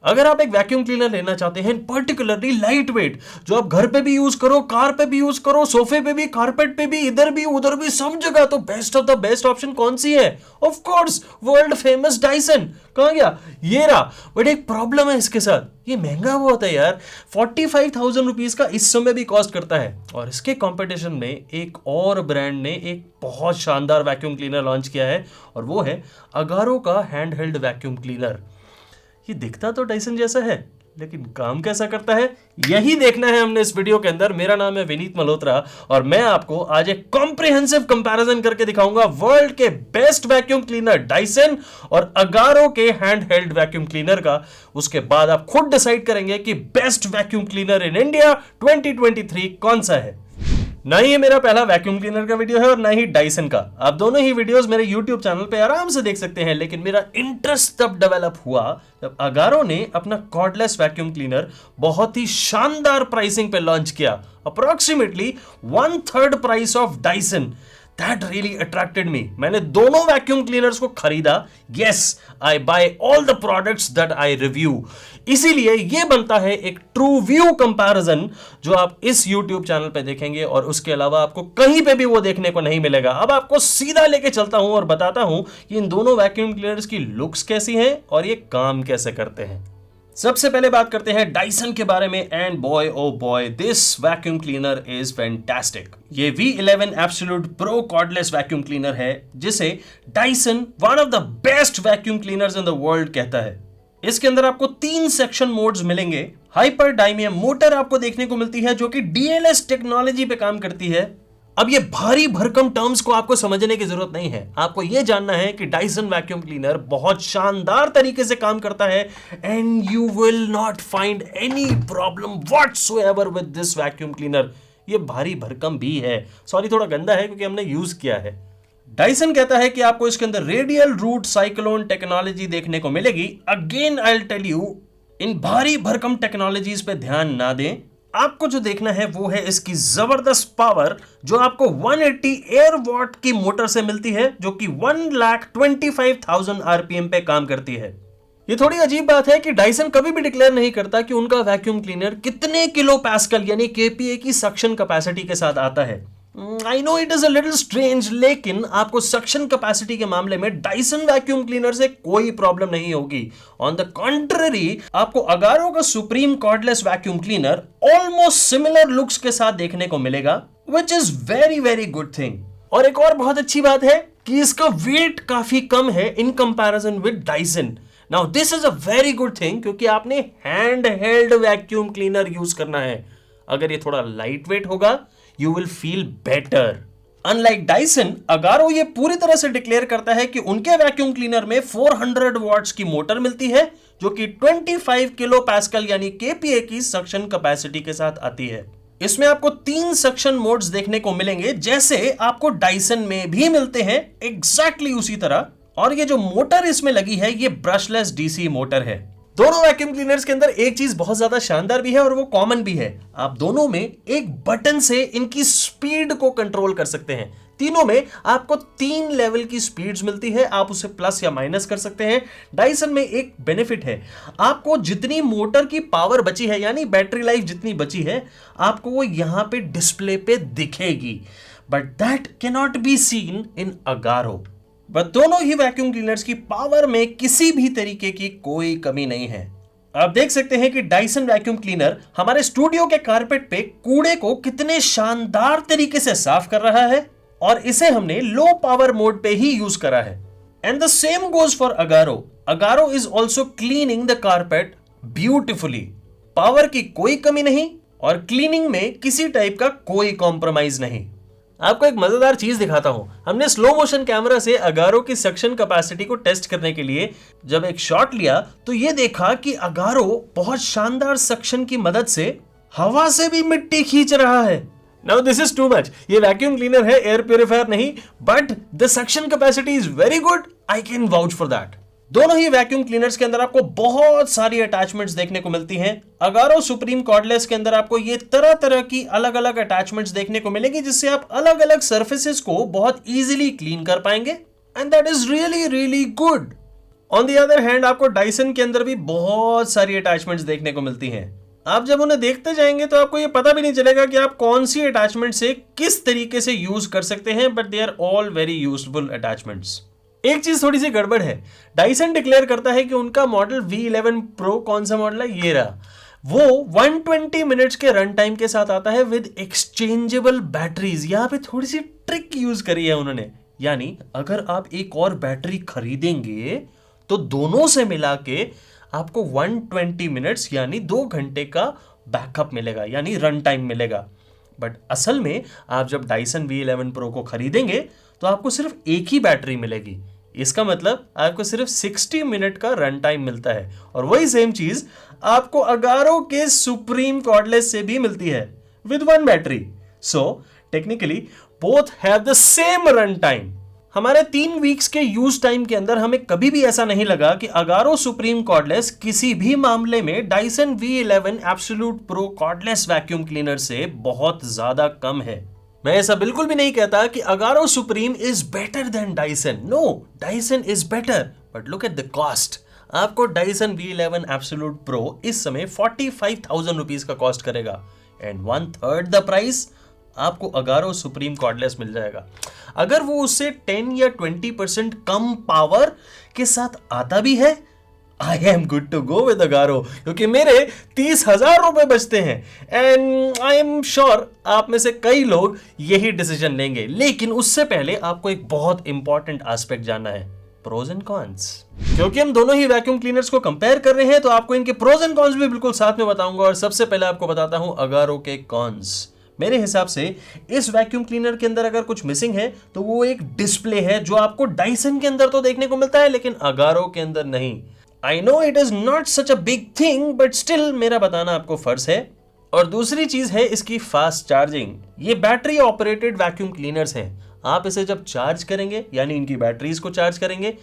अगर आप एक वैक्यूम क्लीनर लेना चाहते हैं पर्टिकुलरली लाइट वेट, जो आप घर पे भी यूज करो, कार पे भी यूज करो, सोफे पे भी, कारपेट पे भी, इधर भी उधर भी, सब जगह, तो best of the best option कौन सी है? Of course world famous Dyson. कहां गया? ये रहा। बट एक प्रॉब्लम है इसके साथ, ये महंगा बहुत है यार। 45,000 रुपीज का इस समय भी कॉस्ट करता है। और इसके कंपटीशन में एक और ब्रांड ने एक बहुत शानदार वैक्यूम क्लीनर लॉन्च किया है, और वो है अगारो का हैंड हेल्ड वैक्यूम क्लीनर। ये दिखता तो डाइसन जैसा है, लेकिन काम कैसा करता है यही देखना है हमने इस वीडियो के अंदर। मेरा नाम है विनीत मल्होत्रा और मैं आपको आज एक कॉम्प्रिहेंसिव कंपैरिजन करके दिखाऊंगा वर्ल्ड के बेस्ट वैक्यूम क्लीनर डाइसन और अगारो के हैंड हेल्ड वैक्यूम क्लीनर का। उसके बाद आप खुद डिसाइड करेंगे कि best vacuum cleaner in India 2023 कौन सा है। ना ही ये मेरा पहला वैक्यूम क्लीनर का वीडियो है और ना ही डाइसन का। आप दोनों ही वीडियोस मेरे YouTube चैनल पे आराम से देख सकते हैं, लेकिन मेरा इंटरेस्ट तब डेवलप हुआ जब अगारो ने अपना कॉर्डलेस वैक्यूम क्लीनर बहुत ही शानदार प्राइसिंग पे लॉन्च किया, approximately 1/3 price of Dyson. That really attracted me. मैंने दोनों वैक्यूम क्लीनर्स को खरीदा। Yes, I buy all the products that I review. इसीलिए ये बनता है एक ट्रू व्यू कंपैरिजन जो आप इस YouTube चैनल पे देखेंगे और उसके अलावा आपको कहीं पे भी वो देखने को नहीं मिलेगा। अब आपको सीधा लेके चलता हूं और बताता हूं कि इन दोनों वैक्यूम क्लीनर्स की लुक्स कैसी हैं और ये काम कैसे करते हैं। सबसे पहले बात करते हैं डाइसन के बारे में, and boy oh boy this vacuum cleaner is fantastic. ये V11 absolute pro cordless vacuum cleaner है जिसे Dyson one of the best vacuum cleaners in the world कहता है। इसके अंदर आपको 3 सेक्शन मोड्स मिलेंगे। हाइपर डायमियम मोटर आपको देखने को मिलती है जो कि DLS टेक्नोलॉजी पे काम करती है। अब ये भारी भरकम टर्म्स को आपको समझने की जरूरत नहीं है, आपको ये जानना है कि डाइसन वैक्यूम क्लीनर बहुत शानदार तरीके से काम करता है and you will not find any problem whatsoever with this vacuum cleaner. ये भारी भरकम भी है, सॉरी थोड़ा गंदा है क्योंकि हमने यूज किया है। डाइसन कहता है कि आपको इसके अंदर रेडियल रूट साइक्लोन टेक्नोलॉजी देखने को मिलेगी। Again I will tell you, इन भारी भरकम टेक्नोलॉजीज पे ध्यान ना दें। आपको जो देखना है वो है इसकी जबरदस्त पावर जो आपको 180 एयर वॉट की मोटर से मिलती है, जो कि 1,25,000 RPM पे काम करती है। ये थोड़ी अजीब बात है कि डाइसन कभी भी डिक्लेयर नहीं करता कि उनका वैक्यूम क्लीनर कितने किलो पास्कल यानी KPA की सक्शन कैपेसिटी के साथ आता है। I know it is a little strange, लेकिन आपको सक्शन कैपेसिटी के मामले में डाइसन वैक्यूम क्लीनर से कोई प्रॉब्लम नहीं होगी। ऑन द कॉन्ट्ररी, आपको अगारो का supreme cordless vacuum cleaner almost similar looks के साथ देखने को मिलेगा, which is very very good thing. और एक और बहुत अच्छी बात है कि इसका वेट काफी कम है in comparison with Dyson. Now this is a very good thing क्योंकि आपने hand held vacuum cleaner use करना है। अगर ये थोड़ा लाइट वेट होगा you will feel better. Unlike Dyson, Agaro ये पूरी तरह से डिक्लेयर करता है कि उनके वैक्यूम क्लीनर में 400 वॉट्स की मोटर मिलती है जो कि 25 किलो पास्कल यानी KPA की सक्शन कैपेसिटी के साथ आती है। इसमें आपको 3 सक्शन मोड्स देखने को मिलेंगे जैसे आपको डाइसन में भी मिलते हैं, एग्जैक्टली उसी तरह। और ये जो मोटर इसमें लगी है ये ब्रशलेस DC मोटर है। दोनों वैक्यूम क्लीनर्स के अंदर एक चीज बहुत ज्यादा शानदार भी है और वो कॉमन भी है, आप दोनों में एक बटन से इनकी स्पीड को कंट्रोल कर सकते हैं। तीनों में आपको 3 लेवल की स्पीड्स मिलती है, आप उसे प्लस या माइनस कर सकते हैं। डाइसन में एक बेनिफिट है, आपको जितनी मोटर की पावर बची है यानी बैटरी लाइफ जितनी बची है आपको वो यहां पे डिस्प्ले पे दिखेगी, but that can not be seen in Agaro. But दोनों ही वैक्यूम क्लीनर्स की पावर में किसी भी तरीके की कोई कमी नहीं है। आप देख सकते हैं कि डाइसन वैक्यूम क्लीनर हमारे स्टूडियो के कारपेट पे कूड़े को कितने शानदार तरीके से साफ कर रहा है और इसे हमने लो पावर मोड पे ही यूज करा है। And the same goes for Agaro. Agaro is also cleaning the carpet beautifully. Power की कोई कमी नहीं और क्लीनिंग में किसी टाइप का कोई कॉम्प्रोमाइज नहीं। आपको एक मजेदार चीज दिखाता हूं। हमने स्लो मोशन कैमरा से अगारो की सक्शन कैपेसिटी को टेस्ट करने के लिए जब एक शॉट लिया तो ये देखा कि अगारो बहुत शानदार सक्शन की मदद से हवा से भी मिट्टी खींच रहा है। Now this is too much. ये वैक्यूम क्लीनर है, एयर प्यूरिफायर नहीं, but the suction capacity is very good. I can vouch for that. दोनों ही वैक्यूम क्लीनर्स के अंदर आपको बहुत सारी अटैचमेंट्स देखने को मिलती हैं। अगारो सुप्रीम कॉर्डलेस के अंदर आपको ये तरह तरह की अलग अलग अटैचमेंट्स देखने को मिलेगी जिससे आप अलग अलग सर्फेसेस को बहुत इजीली क्लीन कर पाएंगे, and that is really really good. On the other hand आपको डाइसन के अंदर भी बहुत सारी अटैचमेंट्स देखने को मिलती हैं। आप जब उन्हें देखते जाएंगे तो आपको ये पता भी नहीं चलेगा कि आप कौन सी अटैचमेंट से किस तरीके से यूज कर सकते हैं, but they are all very useful attachments. एक चीज थोड़ी सी गड़बड़ है, डाइसन डिक्लेयर करता है कि उनका मॉडल V11 Pro कौन सा मॉडल है, ये रहा, वो 120 मिनट्स के रन टाइम के साथ आता है विद एक्सचेंजेबल बैटरीज। यहां पे थोड़ी सी ट्रिक यूज करी है उन्होंने, यानी अगर आप एक और बैटरी खरीदेंगे तो दोनों से मिला के आपको 120 मिनट्स यानी 2 घंटे का बैकअप मिलेगा, यानी रन टाइम मिलेगा। बट असल में आप जब डाइसन V11 Pro को खरीदेंगे तो आपको सिर्फ एक ही बैटरी मिलेगी। इसका मतलब आपको सिर्फ 60 मिनट का रन टाइम मिलता है, और वही सेम चीज आपको अगारो के सुप्रीम कॉर्डलेस से भी मिलती है with 1 battery. So technically both have the same run time. हमारे 3 वीक्स के यूज टाइम के अंदर हमें कभी भी ऐसा नहीं लगा कि अगारो सुप्रीम कॉर्डलेस किसी भी मामले में Dyson V11 absolute pro cordless vacuum cleaner से बहुत ज्यादा कम है। मैं ऐसा बिल्कुल भी नहीं कहता कि Agaro Supreme is better than Dyson. No, Dyson is better, but look at the cost. आपको डाइसन V11 एब्सोल्यूट प्रो इस समय 45,000 रुपीज का कॉस्ट करेगा, एंड 1/3 द प्राइस आपको अगारो सुप्रीम कॉर्डलेस मिल जाएगा। अगर वो उससे 10 या 20% कम पावर के साथ आता भी है, I am good to go with Agaro, क्योंकि मेरे 30,000 रुपए बचते हैं, एंड आई एम श्योर आप में से कई लोग यही डिसीजन लेंगे। लेकिन उससे पहले आपको एक बहुत इंपॉर्टेंट एस्पेक्ट जानना है, प्रोज एंड कॉन्स। क्योंकि हम दोनों ही वैक्यूम क्लीनर्स को कंपेयर कर रहे हैं तो आपको इनके प्रोज एंड कॉन्स भी बिल्कुल साथ में बताऊंगा। और सबसे पहले आपको बताता हूं अगारो के कॉन्स। मेरे हिसाब से इस वैक्यूम क्लीनर के अंदर अगर कुछ मिसिंग है तो वो एक डिस्प्ले है, जो आपको डाइसन के अंदर तो देखने को मिलता है लेकिन अगारो के अंदर नहीं। I know it is not such a big thing, but still मेरा बताना आपको फर्ज है। और दूसरी चीज है इसकी फास्ट चार्जिंग। ये बैटरी ऑपरेटेड वैक्यूम क्लीनर्स हैं। आप इसे जब चार्ज करेंगे, यानी इनकी बैटरीज को चार्ज करेंगे,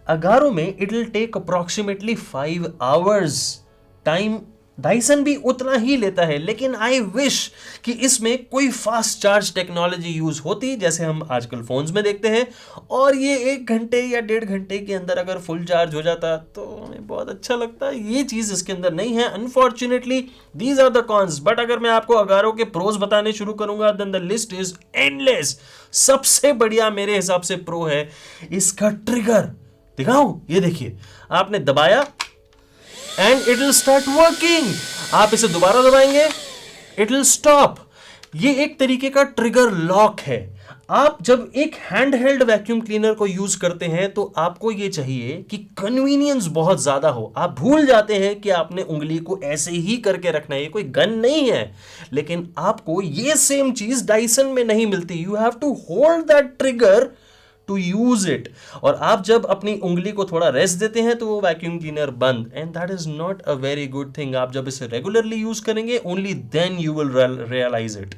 अगारो में it will take approximately 5 hours. Time Dyson भी उतना ही लेता है, लेकिन आई विश कि इसमें कोई फास्ट चार्ज टेक्नोलॉजी यूज होती जैसे हम आजकल फोन्स में देखते हैं, और ये 1 घंटे या 1.5 घंटे के अंदर अगर फुल चार्ज हो जाता तो हमें बहुत अच्छा लगता। ये चीज इसके अंदर नहीं है, unfortunately. These are the cons. But अगर मैं आपको अगारो के प्रोज बताने शुरू करूंगा then the list is endless. सबसे बढ़िया मेरे हिसाब से प्रो है इसका ट्रिगर। दिखाऊं? ये देखिए, आपने दबाया and it will start working. आप इसे दोबारा दबाएंगे, इट विल स्टॉप। ये एक तरीके का ट्रिगर लॉक है। आप जब एक हैंड हेल्ड वैक्यूम क्लीनर को यूज करते हैं तो आपको ये चाहिए कि कन्वीनियंस बहुत ज्यादा हो। आप भूल जाते हैं कि आपने उंगली को ऐसे ही करके रखना है, ये कोई गन नहीं है। लेकिन आपको ये सेम चीज डाइसन में नहीं मिलती। You have to hold that trigger to use it. और आप जब अपनी उंगली को थोड़ा रेस्ट देते हैं तो वो वैक्यूम क्लीनर बंद, and that is not a very good thing. आप जब इसे रेगुलरली यूज करेंगे only then you will realise it.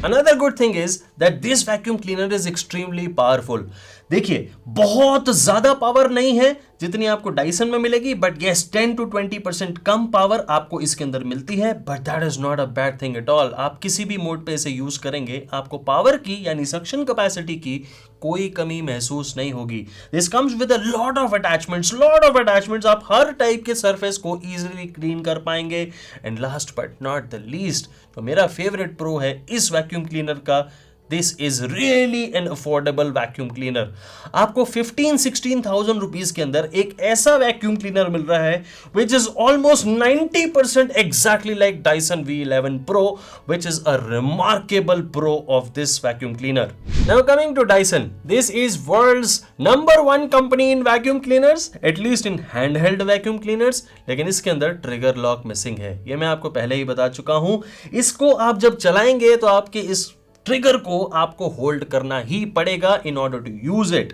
Another good thing is that this vacuum cleaner is extremely powerful. देखिए, बहुत ज्यादा पावर नहीं है जितनी आपको डाइसन में मिलेगी, but yes 10 to 20% come power आपको इसके अंदर मिलती है, but that is not a bad thing at all. आप किसी भी मोड पे इसे यूज करेंगे, आपको पावर की यानी सक्शन कैपेसिटी की कोई कमी महसूस नहीं होगी। This comes with a lot of attachments. आप हर टाइप के सरफेस को इजीली क्लीन कर पाएंगे। And last but not the least, तो मेरा फेवरेट प्रो है इस वैक्यूम क्लीनर का, this is really an affordable vacuum cleaner. आपको 15-16,000 रुपीज के अंदर एक ऐसा वैक्यूम क्लीनर मिल रहा है which is almost 90% exactly like Dyson V11 Pro, which is a remarkable pro of this vacuum cleaner. Now coming to Dyson, this is world's #1 company in vacuum cleaners, at least in handheld vacuum cleaners. लेकिन इसके अंदर trigger lock missing है, ये मैं आपको पहले ही बता चुका हूं। इसको आप जब चलाएंगे तो आपके इस ट्रिगर को आपको होल्ड करना ही पड़ेगा in order to use it.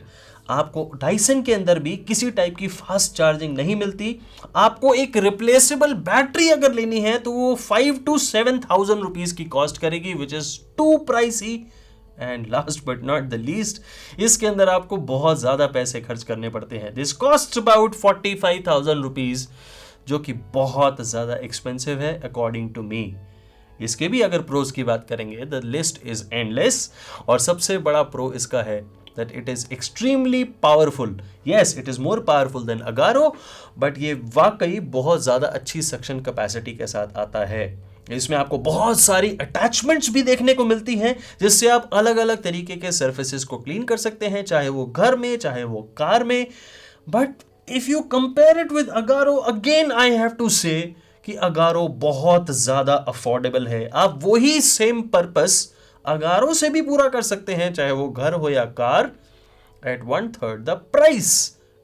आपको डाइसन के अंदर भी किसी टाइप की फास्ट चार्जिंग नहीं मिलती। आपको एक रिप्लेसेबल बैटरी अगर लेनी है तो वो 5 to 7,000 रुपीज की कॉस्ट करेगी, which is too pricey. And last but not the least, इसके अंदर आपको बहुत ज्यादा पैसे खर्च करने पड़ते हैं। दिस कॉस्ट अबाउट 45,000 रुपीज, जो कि बहुत ज्यादा एक्सपेंसिव है अकॉर्डिंग टू मी। इसके भी अगर प्रोज की बात करेंगे द लिस्ट इज एंडलेस, और सबसे बड़ा प्रो इसका है that it is extremely powerful. Yes, it is more powerful than Agaro, but ये वाकई बहुत ज़्यादा अच्छी सक्शन कैपेसिटी के साथ आता है। इसमें आपको बहुत सारी अटैचमेंट्स भी देखने को मिलती हैं, जिससे आप अलग अलग तरीके के सर्फेसेस को क्लीन कर सकते हैं, चाहे वो घर में, चाहे वो कार में। But if you compare it with Agaro, again I have to say कि अगारो बहुत ज़्यादा अफोर्डेबल है। आप वही सेम पर्पस अगारो से भी पूरा कर सकते हैं, चाहे वो घर हो या car, at 1/3 the price.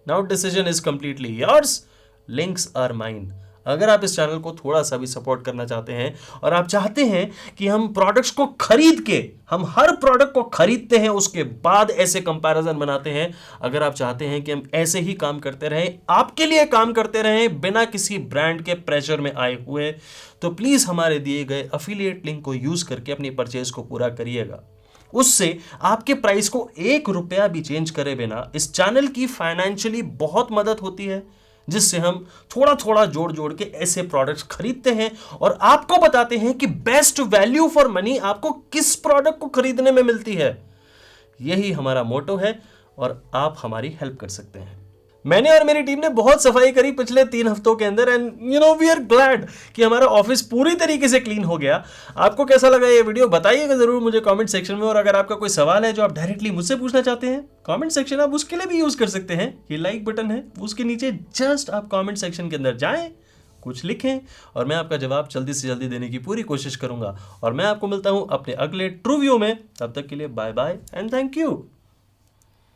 Now decision is completely yours. Links are mine. अगर आप इस चैनल को थोड़ा सा भी सपोर्ट करना चाहते हैं और आप चाहते हैं कि हम प्रोडक्ट्स को खरीद के, हम हर प्रोडक्ट को खरीदते हैं उसके बाद ऐसे कंपैरिजन बनाते हैं, अगर आप चाहते हैं कि हम ऐसे ही काम करते रहें, आपके लिए काम करते रहें बिना किसी ब्रांड के प्रेशर में आए हुए, तो प्लीज हमारे दिए गए अफिलिएट लिंक को यूज करके अपनी परचेज को पूरा करिएगा। उससे आपके प्राइस को 1 रुपया भी चेंज करे बिना इस चैनल की फाइनेंशियली बहुत मदद होती है, जिससे हम थोड़ा थोड़ा जोड़ जोड़ के ऐसे प्रोडक्ट्स खरीदते हैं और आपको बताते हैं कि बेस्ट वैल्यू फॉर मनी आपको किस प्रोडक्ट को खरीदने में मिलती है। यही हमारा मोटो है और आप हमारी हेल्प कर सकते हैं। मैंने और मेरी टीम ने बहुत सफाई करी पिछले 3 हफ्तों के अंदर, एंड वी आर ग्लैड कि हमारा ऑफिस पूरी तरीके से क्लीन हो गया। आपको कैसा लगा ये वीडियो बताइएगा जरूर मुझे कमेंट सेक्शन में, और अगर आपका कोई सवाल है जो आप डायरेक्टली मुझसे पूछना चाहते हैं, कमेंट सेक्शन आप उसके लिए भी यूज कर सकते हैं। ये लाइक बटन है उसके नीचे, जस्ट आप कमेंट सेक्शन के अंदर जाएं, कुछ लिखें और मैं आपका जवाब जल्दी से जल्दी देने की पूरी कोशिश करूंगा। और मैं आपको मिलता हूं अपने अगले ट्रू व्यू में, तब तक के लिए bye bye and thank you.